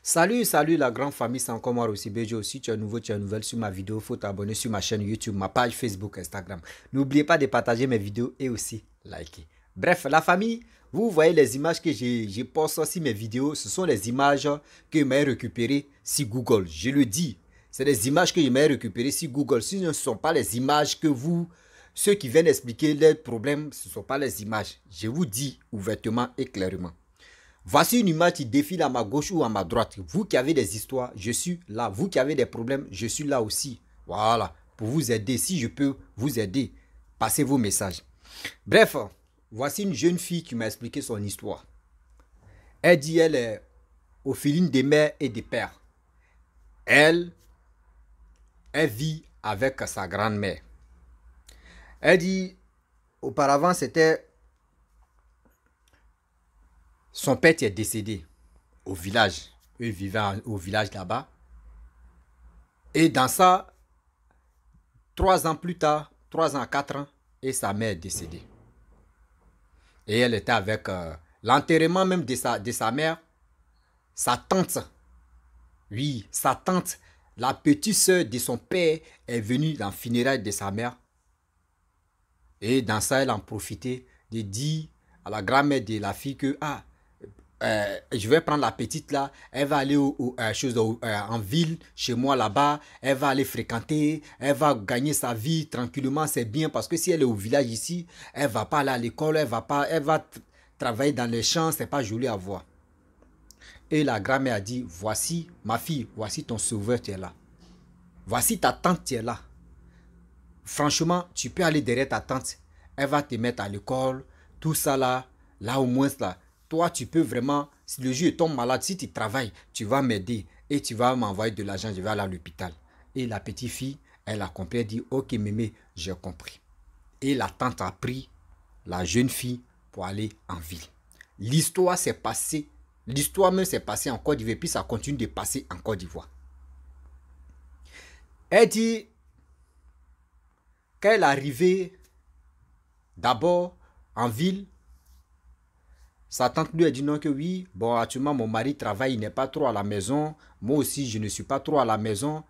Salut la grande famille, c'est encore moi aussi Bejo. Si tu es nouveau, tu es nouvelle sur ma vidéo, il faut t'abonner sur ma chaîne YouTube, ma page Facebook, Instagram. N'oubliez pas de partager mes vidéos et aussi liker. Bref, la famille, vous voyez les images que j'ai posté sur mes vidéos, ce sont les images que j'ai récupérées sur Google. Je le dis, c'est des images que j'ai récupérées sur Google. Ce ne sont pas les images que vous, ceux qui viennent expliquer leurs problèmes, ce ne sont pas les images. Je vous dis ouvertement et clairement. Voici une image qui défile à ma gauche ou à ma droite. Vous qui avez des histoires, je suis là. Vous qui avez des problèmes, je suis là aussi. Voilà, pour vous aider. Si je peux vous aider, passez vos messages. Bref, voici une jeune fille qui m'a expliqué son histoire. Elle dit elle est orpheline des mères et des pères. Elle vit avec sa grand-mère. Elle dit, auparavant, c'était son père qui est décédé au village. Eux vivaient au village là-bas. Et dans ça, 3 ans plus tard, 3 ans, 4 ans, et sa mère est décédée. Et elle était avec l'enterrement même de sa mère, sa tante. Oui, sa tante, la petite soeur de son père, est venue dans le funérail de sa mère. Et dans ça, elle en profitait de dire à la grand-mère de la fille que, je vais prendre la petite là, elle va aller en ville, chez moi là-bas, elle va aller fréquenter, elle va gagner sa vie tranquillement, c'est bien parce que si elle est au village ici, elle va pas aller à l'école, elle va travailler dans les champs, c'est pas joli à voir. Et la grand-mère a dit, voici ma fille, voici ton sauveur, tu es là. Voici ta tante, tu es là. Franchement, tu peux aller derrière ta tante, elle va te mettre à l'école, tout ça là au moins là. Toi, tu peux vraiment, si le jour tombe malade, si tu travailles, tu vas m'aider et tu vas m'envoyer de l'argent, je vais aller à l'hôpital. Et la petite fille, elle a compris, elle dit, ok mémé, j'ai compris. Et la tante a pris la jeune fille pour aller en ville. L'histoire s'est passée, l'histoire même s'est passée en Côte d'Ivoire, puis ça continue de passer en Côte d'Ivoire. Elle dit, quand elle est arrivée d'abord en ville, sa tante lui a dit non que oui, bon actuellement mon mari travaille, il n'est pas trop à la maison, moi aussi je ne suis pas trop à la maison,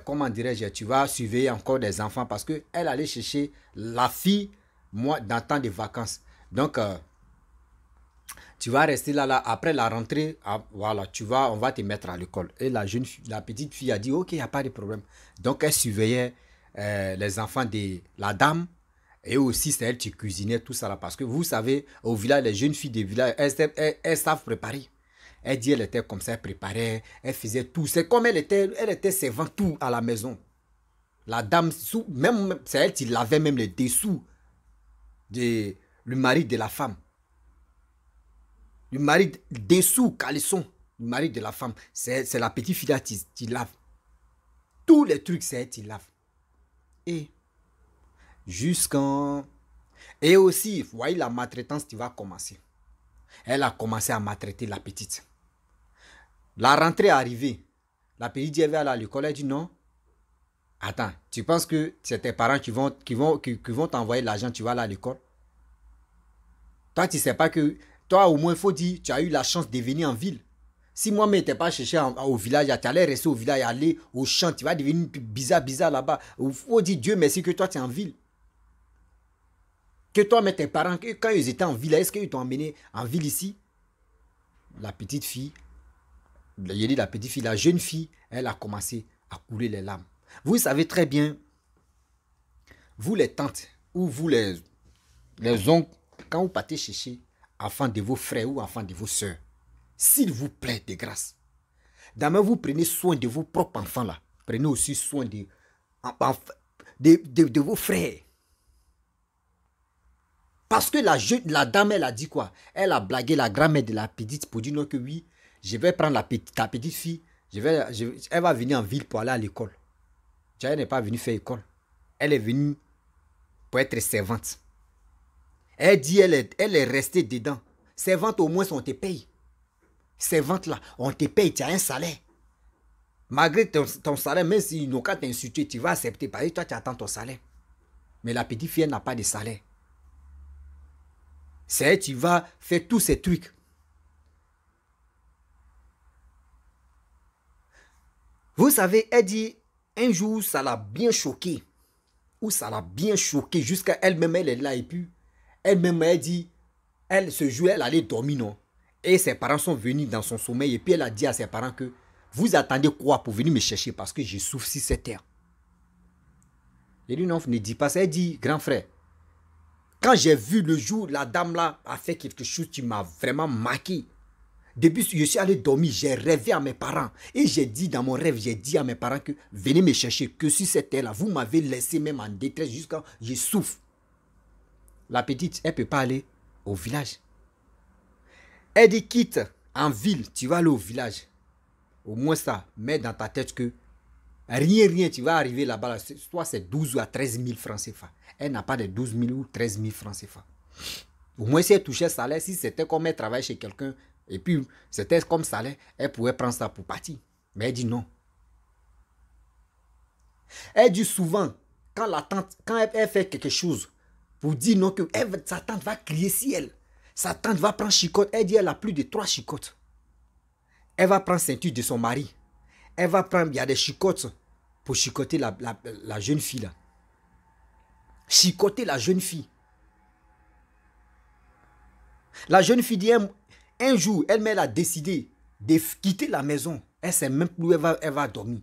comment dirais-je, tu vas surveiller encore des enfants parce qu'elle allait chercher la fille, moi, dans le temps de vacances. Donc, tu vas rester là, après la rentrée, voilà, on va te mettre à l'école. Et la petite fille a dit ok, il n'y a pas de problème. Donc, elle surveillait les enfants de la dame. Et aussi, c'est elle qui cuisinait tout ça là. Parce que vous savez, au village, les jeunes filles des villages, elles savent préparer. Elle dit, elle était comme ça, elle préparait, elle faisait tout. C'est comme elle était servante tout à la maison. La dame, même, c'est elle qui lavait même les dessous de le mari de la femme. Le mari dessous, caleçon, le mari de la femme. C'est la petite fille qui lave. Tous les trucs, c'est elle qui lave. Et jusqu'en... Et aussi, vous voyez la maltraitance qui va commencer. Elle a commencé à maltraiter la petite. La rentrée est arrivée. La petite dit, elle va aller à l'école. Elle dit non. Attends, tu penses que c'est tes parents qui vont t'envoyer l'argent, tu vas aller à l'école? Toi, tu ne sais pas que... Toi, au moins, il faut dire, tu as eu la chance de venir en ville. Si moi, je n'étais pas cherché au village, tu allais rester au village, aller au champ, tu vas devenir bizarre là-bas. Il faut dire Dieu merci que toi, tu es en ville. Que toi, mais tes parents, quand ils étaient en ville, est-ce qu'ils t'ont emmené en ville ici? La petite fille, la jeune fille, elle a commencé à couler les larmes. Vous savez très bien, vous les tantes, ou vous les oncles, quand vous partez chercher enfants de vos frères ou enfants de vos soeurs, s'il vous plaît, de grâce, d'abord vous prenez soin de vos propres enfants là. Prenez aussi soin de vos frères. Parce que la dame, elle a dit quoi? Elle a blagué la grand-mère de la petite pour dire non que oui, je vais prendre ta petite fille, elle va venir en ville pour aller à l'école. Elle n'est pas venue faire école. Elle est venue pour être servante. Elle dit elle est restée dedans. Servante, au moins, on te paye. Servante là, on te paye, tu as un salaire. Malgré ton salaire, même s'ils n'ont qu'à t'insulter, tu vas accepter. Parce que toi, tu attends ton salaire. Mais la petite fille, elle n'a pas de salaire. C'est elle qui va faire tous ces trucs. Vous savez, elle dit, un jour, ça l'a bien choqué. Ou ça l'a bien choqué jusqu'à elle-même, elle est là. Et puis, elle-même, elle dit, elle, ce jour, elle allait dormir, non. Et ses parents sont venus dans son sommeil. Et puis, elle a dit à ses parents que, vous attendez quoi pour venir me chercher parce que je souffre sur cette terre. Il dit, non, ne dis pas ça. Elle dit, grand frère, quand j'ai vu le jour, la dame là a fait quelque chose qui m'a vraiment marqué. Depuis que je suis allé dormir, j'ai rêvé à mes parents. Et j'ai dit dans mon rêve, j'ai dit à mes parents que venez me chercher, que sur cette terre-là, vous m'avez laissé même en détresse jusqu'à je souffre. La petite, elle ne peut pas aller au village. Elle dit quitte en ville, tu vas aller au village. Au moins ça, mets dans ta tête que rien, tu vas arriver là-bas. Soit c'est 12 à 13 000 francs CFA. Elle n'a pas de 12 000 ou 13 000 francs CFA. Au moins si elle touchait salaire, si c'était comme elle travaille chez quelqu'un, et puis c'était comme salaire, elle pouvait prendre ça pour partir. Mais elle dit non. Elle dit souvent, quand elle fait quelque chose, pour dire non, que sa tante va crier si elle. Sa tante va prendre chicotte. Elle dit elle a plus de 3 chicottes. Elle va prendre ceinture de son mari. Elle va prendre, il y a des chicottes pour chicoter la jeune fille là. Chicoter la jeune fille. La jeune fille dit, un jour, elle a décidé de quitter la maison. Elle ne sait même plus où elle va dormir.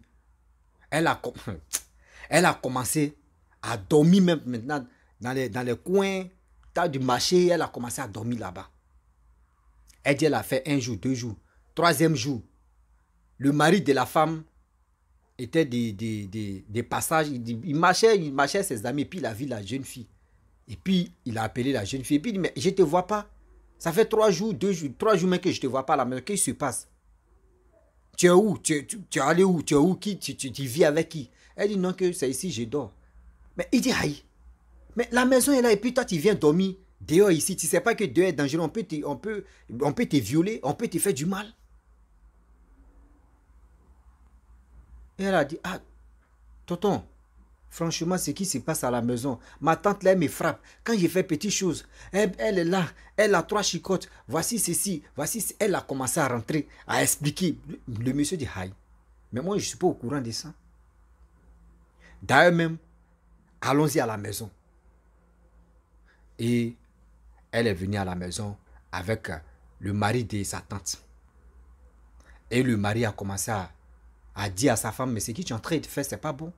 Elle a commencé à dormir même maintenant dans les coins du marché. Elle a commencé à dormir là-bas. Elle dit, elle a fait 1 jour, 2 jours. 3e jour, le mari de la femme était des passages. Il marchait ses amis, puis il a vu la jeune fille. Et puis, il a appelé la jeune fille. Et puis, il dit, mais je ne te vois pas. Ça fait 3 jours, 2 jours, 3 jours même que je ne te vois pas à la maison. Qu'est-ce qui se passe? Tu es où? Tu es allé où? Tu es où? Tu vis avec qui? Elle dit non, que c'est ici, je dors. Mais il dit, aïe. Mais la maison est là et puis toi, tu viens dormir dehors ici. Tu ne sais pas que dehors est dangereux. On peut te violer, on peut te faire du mal. Et elle a dit, ah, tonton, franchement, ce qui se passe à la maison, ma tante là, elle me frappe. Quand j'ai fait petite chose, elle est là, elle a 3 chicottes. Voici ceci, voici. Elle a commencé à rentrer, à expliquer. Le monsieur dit, aïe, mais moi, je ne suis pas au courant de ça. D'ailleurs même, allons-y à la maison. Et elle est venue à la maison avec le mari de sa tante. Et le mari a commencé à dire à sa femme, mais ce que tu es en train de faire, ce n'est pas bon.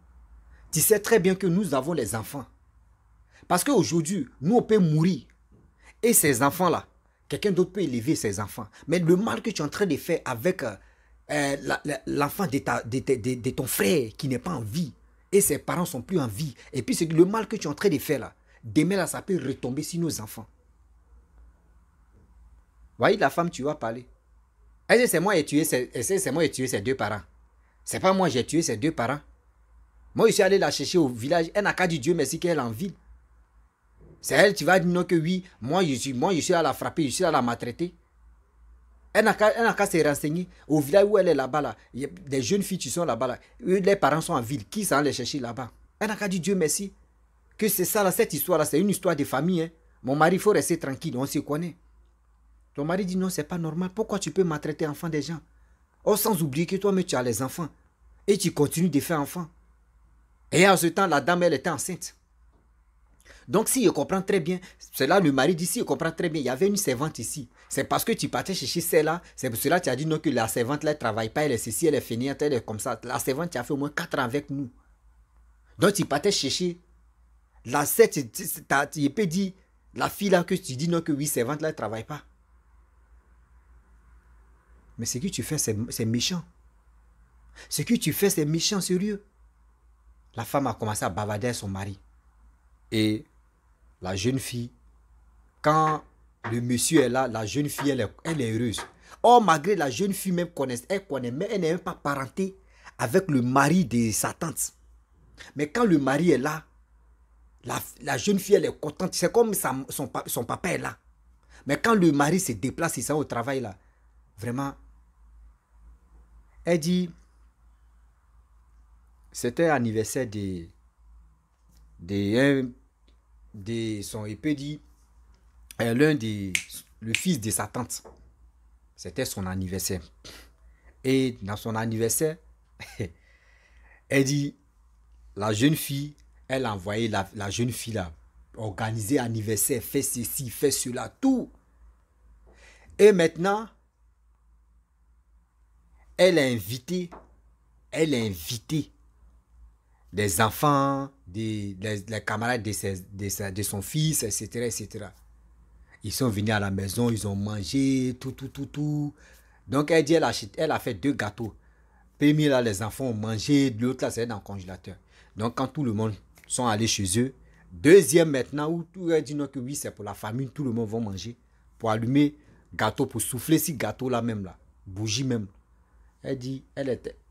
Tu sais très bien que nous avons les enfants. Parce qu'aujourd'hui, nous, on peut mourir. Et ces enfants-là, quelqu'un d'autre peut élever ces enfants. Mais le mal que tu es en train de faire avec l'enfant de ton frère qui n'est pas en vie, et ses parents ne sont plus en vie, et puis c'est le mal que tu es en train de faire là, demain là, ça peut retomber sur nos enfants. Voyez la femme, tu vas parler. Elle dit, c'est moi qui ai tué ses 2 parents. C'est pas moi qui ai tué ses 2 parents. Moi, je suis allé la chercher au village. Elle n'a qu'à dire Dieu merci qu'elle est en ville. C'est elle, tu vas dire non que oui, moi je suis à la frapper, je suis à la maltraiter. Elle n'a qu'à se renseigner. Au village où elle est là-bas, là, il y a des jeunes filles qui sont là-bas. Là, les parents sont en ville. Qui s'en les chercher là-bas? Elle n'a qu'à dire Dieu merci. Que c'est ça, là, cette histoire-là, c'est une histoire de famille. Hein. Mon mari, il faut rester tranquille, on se connaît. Ton mari dit non, c'est pas normal. Pourquoi tu peux maltraiter enfants des gens? Oh, sans oublier que toi-même, tu as les enfants. Et tu continues de faire enfant. Et en ce temps, la dame, elle était enceinte. Donc, si je comprends très bien, c'est là le mari dit, si je comprends très bien, il y avait une servante ici. C'est parce que tu partais chercher celle-là, c'est pour cela que tu as dit non, que la servante là, elle ne travaille pas, elle est ceci, elle est fainéante, elle est comme ça. La servante, tu as fait au moins 4 ans avec nous. Donc, tu partais chercher la 7, tu peux dire, la fille là que tu dis non, que oui, servante là, elle ne travaille pas. Mais ce que tu fais, c'est méchant. Ce que tu fais, c'est méchant, sérieux. La femme a commencé à bavarder son mari. Et la jeune fille, quand le monsieur est là, la jeune fille, elle est heureuse. Or, malgré la jeune fille même elle connaît, mais elle n'est même pas parentée avec le mari de sa tante. Mais quand le mari est là, la jeune fille, elle est contente. C'est comme son papa est là. Mais quand le mari se déplace, il s'en va au travail là, vraiment, elle dit, c'était l'anniversaire de son épée dit, le fils de sa tante. C'était son anniversaire. Et dans son anniversaire, Elle dit, la jeune fille, elle a envoyé la jeune fille là, organiser anniversaire, fait ceci, fait cela, tout. Et maintenant, elle a invité, elle a invité des enfants, les camarades de son fils, etc., etc. Ils sont venus à la maison, ils ont mangé, tout. Donc, elle dit, elle a fait 2 gâteaux. Premier, là, les enfants ont mangé, l'autre, là, c'est dans le congélateur. Donc, quand tout le monde sont allés chez eux, deuxième maintenant, où tout elle dit non, que oui, c'est pour la famille, tout le monde va manger, pour allumer gâteau, pour souffler si gâteau là même, là, bougie même. Elle dit,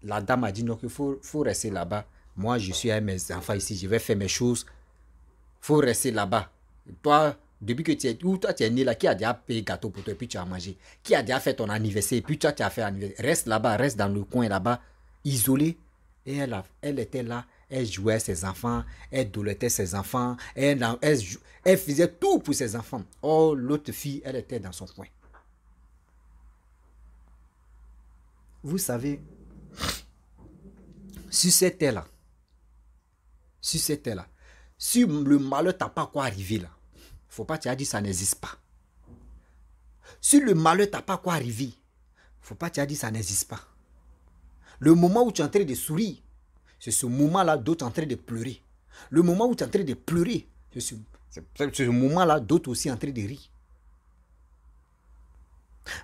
la dame a dit non, qu'il faut rester là-bas. Moi, je suis avec mes enfants ici, je vais faire mes choses. Il faut rester là-bas. Toi, depuis que tu es, où toi tu es né là, qui a déjà payé gâteau pour toi et puis tu as mangé? Qui a déjà fait ton anniversaire et puis toi tu as fait anniversaire? Reste là-bas, reste dans le coin là-bas, isolé. Et elle était là, elle jouait avec ses enfants, elle doulétait ses enfants, elle faisait tout pour ses enfants. Oh, l'autre fille, elle était dans son coin. Vous savez, sur cette terre-là, si le malheur t'a pas quoi arriver là, faut pas te dire ça n'existe pas. Si le malheur t'a pas quoi arriver, faut pas te dire ça n'existe pas. Le moment où tu es en train de sourire, c'est ce moment-là d'autres en train de pleurer. Le moment où tu es en train de pleurer, c'est ce moment-là d'autres aussi en train de rire.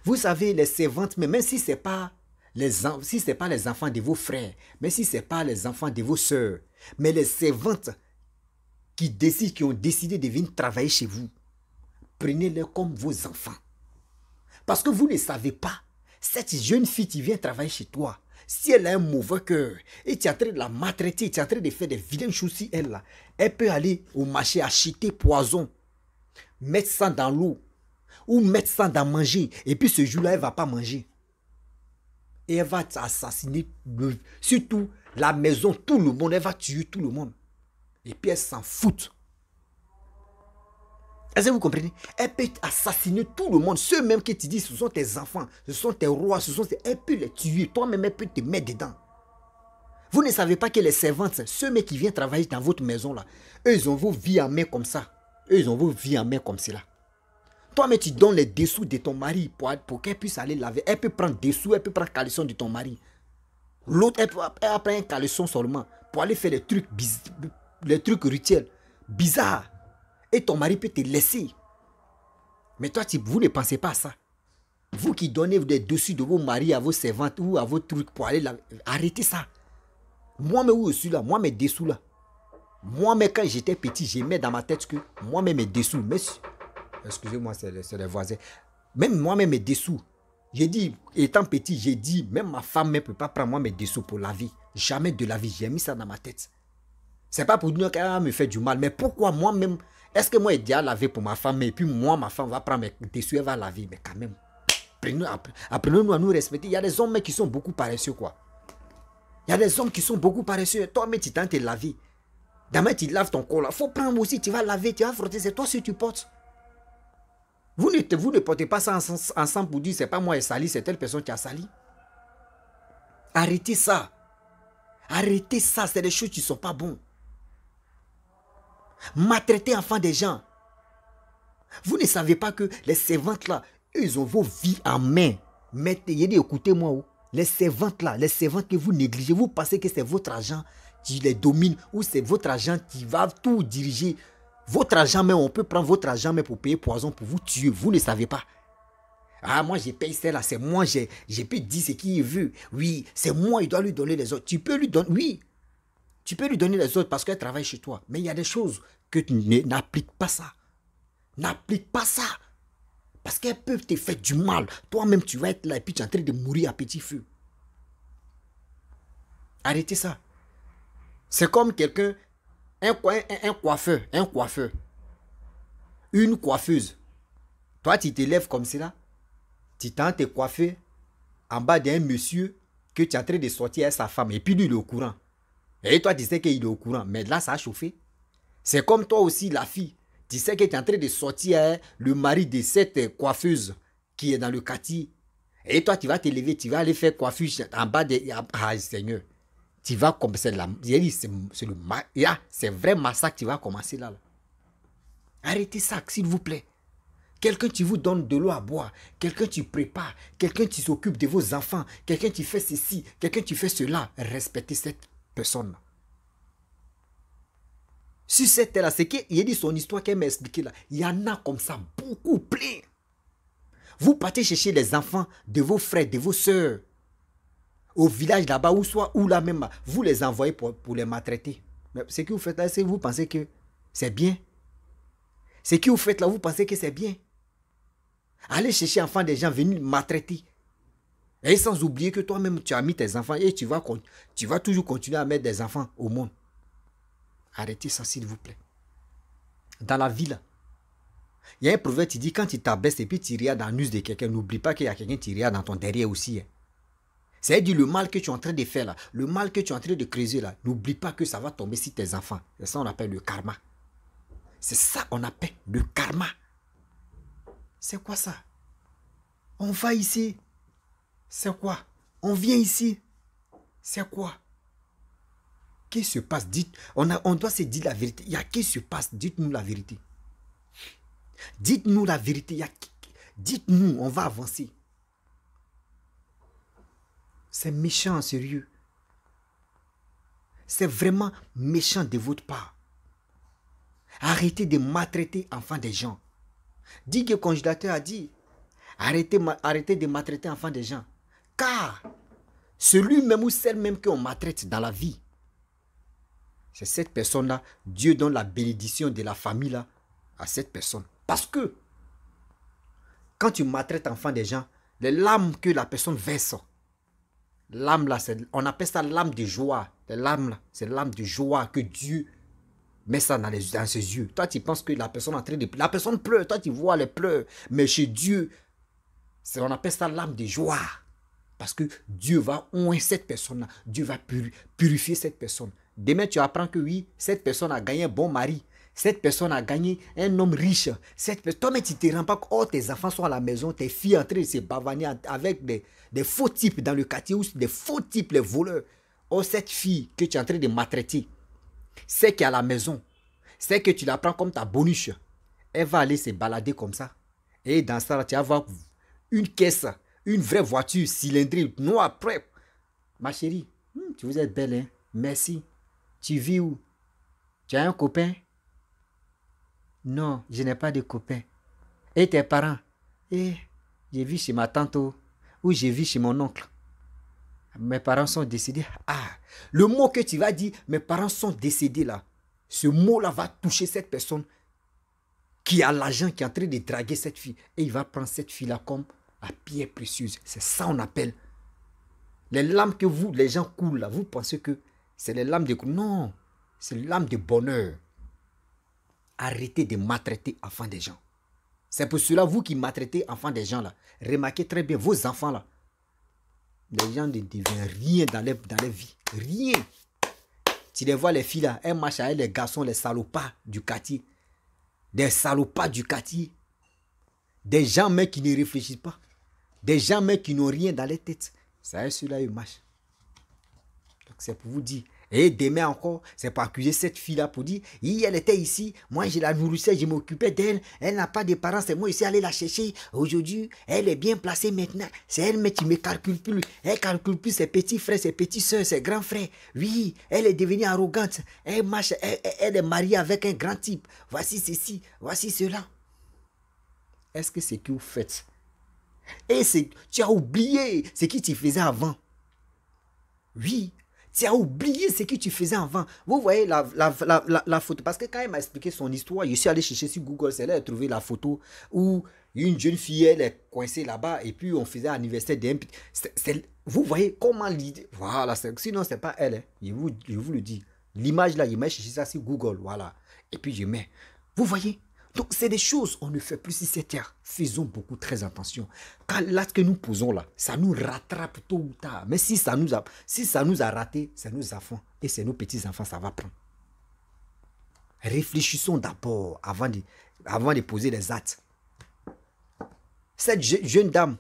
Vous savez, les servantes, mais même si ce n'est pas les enfants de vos frères, même si ce n'est pas les enfants de vos soeurs, mais les servantes qui ont décidé de venir travailler chez vous, prenez-les comme vos enfants. Parce que vous ne savez pas, cette jeune fille qui vient travailler chez toi, si elle a un mauvais cœur, et tu es en train de la maltraiter, tu es en train de faire des vilaines choses sur elle, là, elle peut aller au marché acheter poison, mettre ça dans l'eau, ou mettre ça dans manger, et puis ce jour-là, elle ne va pas manger. Et elle va assassiner, surtout la maison, tout le monde, elle va tuer tout le monde. Et puis elle s'en fout. Est-ce que vous comprenez? Elle peut assassiner tout le monde. Ceux même qui te disent ce sont tes enfants, ce sont tes rois, elle peut les tuer. Toi-même, elle peut te mettre dedans. Vous ne savez pas que les servantes, ceux qui viennent travailler dans votre maison là, eux ils ont vos vies en main comme ça. Eux ils ont vos vies en main comme cela. Toi-même tu donnes les dessous de ton mari pour qu'elle puisse aller laver. Elle peut prendre dessous, elle peut prendre caleçon de ton mari. L'autre, elle prend un caleçon seulement pour aller faire les trucs rituels bizarres. Et ton mari peut te laisser. Mais toi, vous ne pensez pas à ça. Vous qui donnez des dessus de vos maris à vos servantes ou à vos trucs pour aller là, arrêtez ça. Moi-même où je suis là, moi mes dessous là. Moi-même quand j'étais petit, j'ai mis dans ma tête que moi-même mes dessous. Excusez-moi, c'est les voisins. Même moi-même mes dessous. J'ai dit, étant petit, j'ai dit, même ma femme ne peut pas prendre moi mes dessous pour la vie. Jamais de la vie, j'ai mis ça dans ma tête. C'est pas pour dire qu'elle me fait du mal, mais pourquoi moi-même, est-ce que moi j'ai déjà lavé pour ma femme et puis moi, ma femme va prendre mes dessous, elle va laver, mais quand même, apprenons-nous à nous respecter. Il y a des hommes qui sont beaucoup paresseux, quoi. Il y a des hommes qui sont beaucoup paresseux. Toi-même, tu tentes de laver. Demain, tu laves ton corps là. Il faut prendre aussi, tu vas laver, tu vas frotter, c'est toi si tu portes. Vous ne portez pas ça ensemble pour dire c'est pas moi qui ai sali, c'est telle personne qui a sali. Arrêtez ça. Arrêtez ça, c'est des choses qui ne sont pas bonnes. Maltraiter enfants des gens. Vous ne savez pas que les servantes là, eux, ils ont vos vies en main. Écoutez-moi, les servantes là, les servantes que vous négligez, vous pensez que c'est votre argent qui les domine ou c'est votre argent qui va tout diriger. Votre argent, mais on peut prendre votre argent mais pour payer poison, pour vous tuer. Vous ne savez pas. Ah, moi, j'ai payé celle-là, c'est moi, j'ai pu dire ce qu'il veut. Oui, c'est moi, il doit lui donner les autres. Tu peux lui donner, oui. Tu peux lui donner les autres parce qu'elle travaille chez toi. Mais il y a des choses que tu n'appliques pas ça. N'applique pas ça. Parce qu'elles peuvent te faire du mal. Toi-même, tu vas être là et puis tu es en train de mourir à petit feu. Arrêtez ça. C'est comme quelqu'un, un coiffeur, une coiffeuse. Toi, tu te lèves comme cela. Tu tentes de te coiffer en bas d'un monsieur que tu es en train de sortir avec sa femme. Et puis lui, il est au courant. Et toi, tu sais qu'il est au courant. Mais là, ça a chauffé. C'est comme toi aussi, la fille. Tu sais que tu es en train de sortir avec le mari de cette coiffeuse qui est dans le quartier. Et toi, tu vas te lever, tu vas aller faire coiffure en bas de... Ah, Seigneur. Tu vas commencer là. C'est vrai massacre qui va commencer là. Arrêtez ça, s'il vous plaît. Quelqu'un qui vous donne de l'eau à boire, quelqu'un qui prépare, quelqu'un qui s'occupe de vos enfants, quelqu'un qui fait ceci, quelqu'un qui fait cela. Respectez cette personne-là. Sur cette terre-là, c'est qu'il dit son histoire qu'elle m'a expliqué là. Il y en a comme ça, beaucoup, plein. Vous partez chercher les enfants de vos frères, de vos soeurs, au village là-bas, ou soit où là même, vous les envoyez pour les maltraiter. Mais ce que vous faites là, c'est que vous pensez que c'est bien. Ce que vous faites là, vous pensez que c'est bien. Allez chercher enfants des gens, venir maltraiter. Et sans oublier que toi-même, tu as mis tes enfants et tu vas toujours continuer à mettre des enfants au monde. Arrêtez ça, s'il vous plaît. Dans la vie, là, il y a un proverbe qui dit, quand tu t'abaisses et puis tu regardes dans l'us de quelqu'un, n'oublie pas qu'il y a quelqu'un qui regarde dans ton derrière aussi. Hein. C'est-à-dire le mal que tu es en train de faire là, le mal que tu es en train de creuser là, n'oublie pas que ça va tomber sur tes enfants. C'est ça qu'on appelle le karma. C'est ça qu'on appelle le karma. C'est quoi ça? On va ici. C'est quoi? On vient ici. C'est quoi? Qu'est-ce qui se passe? Dites, on doit se dire la vérité. Il y a qu'est-ce qui se passe? Dites-nous la vérité. Dites-nous la vérité. Dites-nous, on va avancer. C'est méchant, sérieux. C'est vraiment méchant de votre part. Arrêtez de maltraiter enfants des gens. Dit que le congélateur a dit, arrêtez de maltraiter enfants des gens. Car celui même ou celle même qu'on maltraite dans la vie, c'est cette personne-là, Dieu donne la bénédiction de la famille là à cette personne. Parce que quand tu maltraites enfants des gens, les larmes que la personne verse, l'âme là, on appelle ça l'âme de joie. L'âme là, c'est l'âme de joie que Dieu met ça dans ses yeux. Toi, tu penses que la personne est en train de... La personne pleure, toi, tu vois les pleurs. Mais chez Dieu, on appelle ça l'âme de joie. Parce que Dieu va oindre cette personne-là. Dieu va purifier cette personne. Demain, tu apprends que oui, cette personne a gagné un bon mari. Cette personne a gagné un homme riche. Toi, mais tu ne te rends pas compte. Oh, tes enfants sont à la maison, tes filles en train de se bavaner avec des faux types dans le quartier ou des faux types, les voleurs. Oh, cette fille que tu es en train de maltraiter, c'est qu'à la maison, c'est que tu la prends comme ta boniche. Elle va aller se balader comme ça. Et dans ça, tu vas voir une caisse, une vraie voiture cylindrique, noire, prête. Ma chérie, tu vous êtes belle, hein? Merci. Tu vis où? Tu as un copain? Non, je n'ai pas de copain. Et tes parents? Eh, je vis chez ma tante ou je vis chez mon oncle. Mes parents sont décédés. Ah, le mot que tu vas dire, mes parents sont décédés là. Ce mot-là va toucher cette personne qui a l'argent, qui est en train de draguer cette fille. Et il va prendre cette fille-là comme la pierre précieuse. C'est ça qu'on appelle. Les larmes que vous, les gens coulent là, vous pensez que c'est les larmes de... Non, c'est les larmes de bonheur. Arrêtez de maltraiter enfants des gens. C'est pour cela, vous qui maltraitez enfants des gens là, remarquez très bien vos enfants là. Les gens ne deviennent rien dans les vies. Rien. Tu les vois les filles là, elles marchent avec les garçons, les salopards du quartier. Des salopards du quartier. Des gens mais qui ne réfléchissent pas. Des gens mais qui n'ont rien dans les têtes. Ça est, ceux-là, ils marchent. Donc c'est pour vous dire. Et demain encore, c'est pour accuser cette fille-là pour dire, elle était ici, moi je la nourrissais, je m'occupais d'elle, elle n'a pas de parents, c'est moi ici aller la chercher. Aujourd'hui, elle est bien placée maintenant, c'est elle mais qui me calcule plus. Elle calcule plus ses petits frères, ses petites soeurs, ses grands frères. Oui, elle est devenue arrogante, elle marche, elle est mariée avec un grand type. Voici ceci, voici cela. Est-ce que c'est ce que vous faites? Et tu as oublié ce que tu faisais avant. Oui. Tu as oublié ce que tu faisais avant. Vous voyez la photo. Parce que quand elle m'a expliqué son histoire, je suis allé chercher sur Google, c'est là qu'elle a trouvé la photo où une jeune fille, elle est coincée là-bas et puis on faisait l'anniversaire d'un... Vous voyez comment l'idée... Voilà, sinon c'est pas elle. Hein. Je vous le dis. L'image là, je mets chercher ça sur Google. Voilà. Et puis je mets. Vous voyez? Donc, c'est des choses qu'on ne fait plus sur cette terre. Faisons beaucoup très attention. Car l'acte que nous posons là, ça nous rattrape tôt ou tard. Mais si ça nous a raté, c'est nos enfants. Et c'est nos petits-enfants, ça va prendre. Réfléchissons d'abord avant de poser les actes. Cette jeune dame,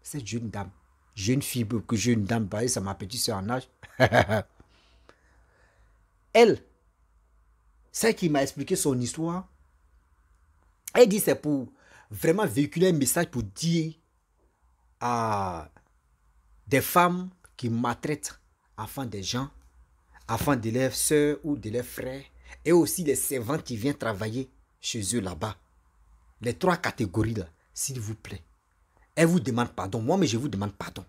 cette jeune fille, que jeune dame, c'est ma petite soeur en âge. Elle, celle qui m'a expliqué son histoire, elle dit c'est pour vraiment véhiculer un message pour dire à des femmes qui maltraitent enfants des gens, enfants de leurs soeurs ou de leurs frères, et aussi les servantes qui viennent travailler chez eux là-bas. Les 3 catégories là, s'il vous plaît. Elle vous demande pardon. Moi, mais je vous demande pardon.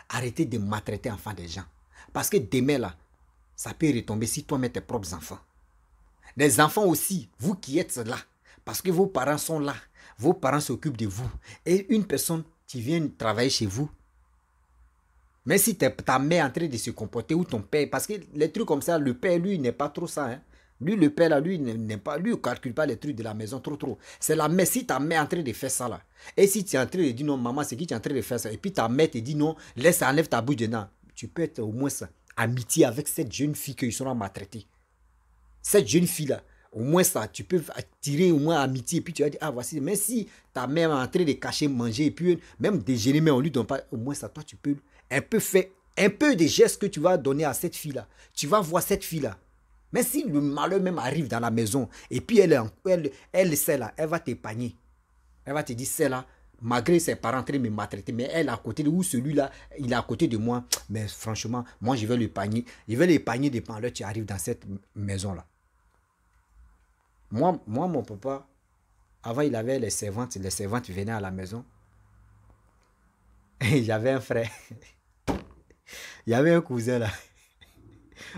Arrêtez de maltraiter enfants des gens. Parce que demain là, ça peut retomber si toi mets tes propres enfants. Les enfants aussi, vous qui êtes là, parce que vos parents sont là, vos parents s'occupent de vous. Et une personne qui vient travailler chez vous, mais si ta mère est en train de se comporter ou ton père, parce que les trucs comme ça, le père, lui, n'est pas trop ça. Hein. Lui, le père, là, lui, n'est pas, lui, ne calcule pas les trucs de la maison trop. C'est la mère, si ta mère est en train de faire ça, là, et si tu es en train de dire non, maman, c'est qui tu es en train de faire ça, et puis ta mère te dit non, laisse, enlève ta bouche dedans, tu peux être au moins ça, amitié avec cette jeune fille qu'ils seront maltraités. Cette jeune fille-là, au moins ça, tu peux attirer au moins amitié, et puis tu vas dire, ah, voici, mais si ta mère est en train de cacher, manger, et puis même déjeuner, mais on lui donne pas, au moins ça, toi, tu peux un peu faire un peu des gestes que tu vas donner à cette fille-là. Tu vas voir cette fille-là. Mais si le malheur même arrive dans la maison, et puis elle celle-là, elle va t'épargner. Elle va te dire, celle-là, malgré ses parents en train de me maltraiter, mais elle est à côté de où celui-là, il est à côté de moi. Mais franchement, moi, je vais l'épargner. Je vais l'épargner des malheurs qui arrivent dans cette maison-là. Moi, mon papa, avant, il avait les servantes venaient à la maison. Et j'avais un frère. Il y avait un cousin là.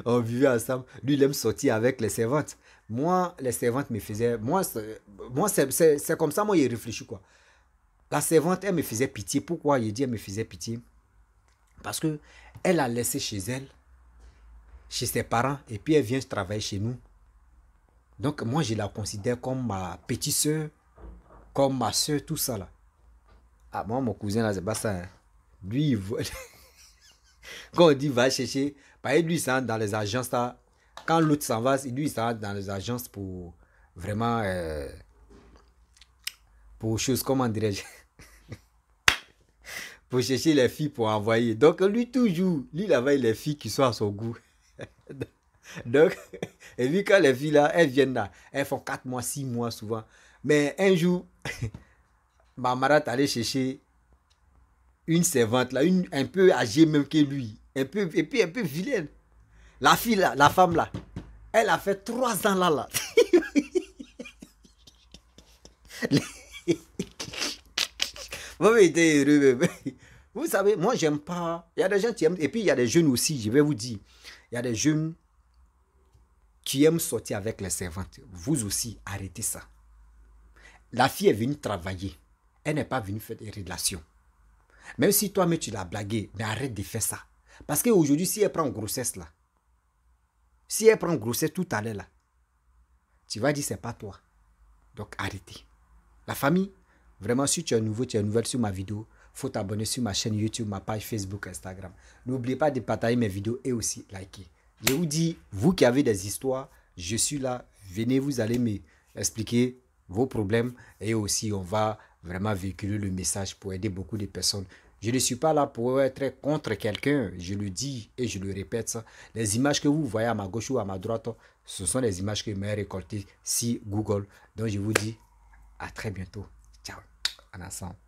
On vivait ensemble. Lui, il aime sortir avec les servantes. Moi, les servantes me faisaient... Moi, c'est comme ça, moi, il réfléchit quoi. La servante, elle me faisait pitié. Pourquoi il dit elle me faisait pitié? Parce que elle a laissé chez elle, chez ses parents, et puis elle vient travailler chez nous. Donc, moi, je la considère comme ma petite soeur, comme ma soeur, tout ça là. Ah, moi, mon cousin là, c'est pas ça. Hein. Lui, il voit... Quand on dit va chercher, par exemple, lui, il s'en dans les agences là. Quand l'autre s'en va, lui, il s'en dans les agences pour vraiment, pour choses, comment dirais-je, pour chercher les filles pour envoyer. Donc, lui, toujours, lui, il envoie les filles qui sont à son goût. Donc, et puis quand les filles là, elles viennent là, elles font 4 mois, 6 mois souvent. Mais un jour, ma marade allait chercher une servante là, un peu âgée même que lui, et puis un peu vilaine. La fille là, la femme là, elle a fait 3 ans là. Vous était heureux. Vous savez, moi j'aime pas. Il y a des gens qui aiment, et puis il y a des jeunes aussi, je vais vous dire. Il y a des jeunes qui aiment sortir avec les servantes. Vous aussi, arrêtez ça. La fille est venue travailler. Elle n'est pas venue faire des relations. Même si toi-même tu l'as blagué, mais arrête de faire ça. Parce qu'aujourd'hui, si elle prend grossesse là, si elle prend grossesse tout à l'heure là, tu vas dire c'est pas toi. Donc arrêtez. La famille, vraiment si tu es nouveau, tu es nouvelle sur ma vidéo, faut t'abonner sur ma chaîne YouTube, ma page Facebook, Instagram. N'oubliez pas de partager mes vidéos et aussi liker. Je vous dis, vous qui avez des histoires, je suis là. Venez, vous allez m'expliquer vos problèmes et aussi on va vraiment véhiculer le message pour aider beaucoup de personnes. Je ne suis pas là pour être contre quelqu'un, je le dis et je le répète ça. Les images que vous voyez à ma gauche ou à ma droite, ce sont les images que j'ai récoltées sur Google. Donc je vous dis à très bientôt. Ciao, en ensemble.